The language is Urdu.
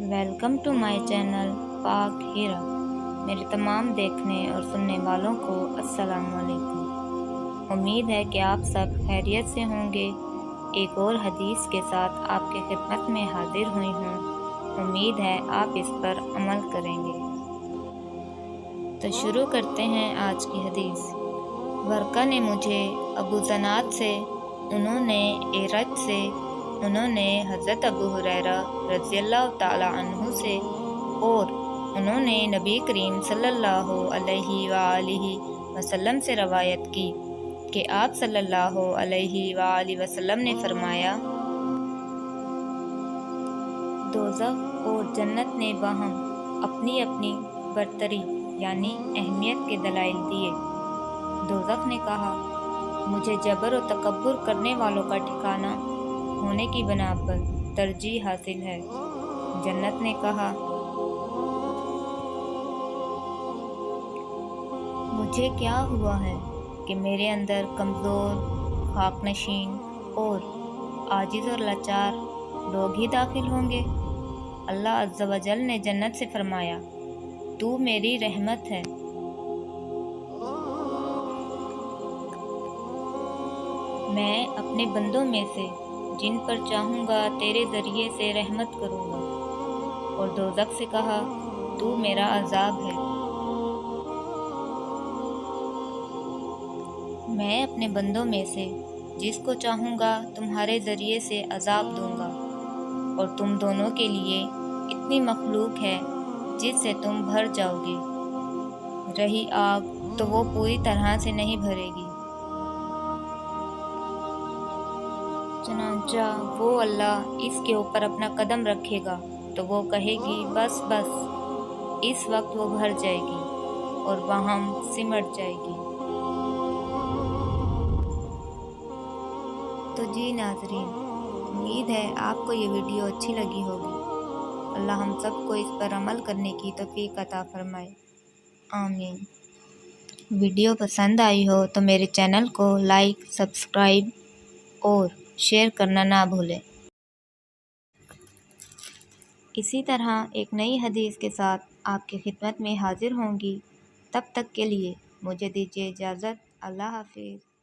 ویلکم ٹو مائی چینل پاک ہیرا۔ میرے تمام دیکھنے اور سننے والوں کو السلام علیکم۔ امید ہے کہ آپ سب خیریت سے ہوں گے۔ ایک اور حدیث کے ساتھ آپ کی خدمت میں حاضر ہوئی ہوں۔ امید ہے آپ اس پر عمل کریں گے۔ تو شروع کرتے ہیں آج کی حدیث۔ ورقہ نے مجھے ابو زناد سے، انہوں نے ایرج سے، انہوں نے حضرت ابو ہریرہ رضی اللہ تعالیٰ عنہ سے، اور انہوں نے نبی کریم صلی اللہ علیہ وآلہ وسلم سے روایت کی کہ آپ صلی اللہ علیہ وآلہ وسلم نے فرمایا، دوزخ اور جنت نے باہم اپنی اپنی برتری یعنی اہمیت کے دلائل دیے۔ دوزخ نے کہا، مجھے جبر و تکبر کرنے والوں کا ٹھکانہ ہونے کی بنا پر ترجیح حاصل ہے۔ جنت نے کہا، مجھے کیا ہوا ہے کہ میرے اندر کمزور، خاک نشین اور عاجز اور لاچار لوگ ہی داخل ہوں گے؟ اللہ عز و جل نے جنت سے فرمایا، تو میری رحمت ہے، میں اپنے بندوں میں سے جن پر چاہوں گا تیرے ذریعے سے رحمت کروں گا۔ اور دوزخ سے کہا، تو میرا عذاب ہے، میں اپنے بندوں میں سے جس کو چاہوں گا تمہارے ذریعے سے عذاب دوں گا، اور تم دونوں کے لیے اتنی مخلوق ہے جس سے تم بھر جاؤ گے، رہی آگ تو وہ پوری طرح سے نہیں بھرے گی۔ چنانچہ وہ اللہ اس کے اوپر اپنا قدم رکھے گا تو وہ کہے گی، بس بس، اس وقت وہ بھر جائے گی اور باہم سمٹ جائے گی۔ تو جی ناظرین، امید ہے آپ کو یہ ویڈیو اچھی لگی ہوگی۔ اللہ ہم سب کو اس پر عمل کرنے کی توفیق عطا فرمائے، آمین۔ ویڈیو پسند آئی ہو تو میرے چینل کو لائک، سبسکرائب اور شیئر کرنا نہ بھولیں۔ اسی طرح ایک نئی حدیث کے ساتھ آپ کی خدمت میں حاضر ہوں گی۔ تب تک کے لیے مجھے دیجیے اجازت۔ اللہ حافظ۔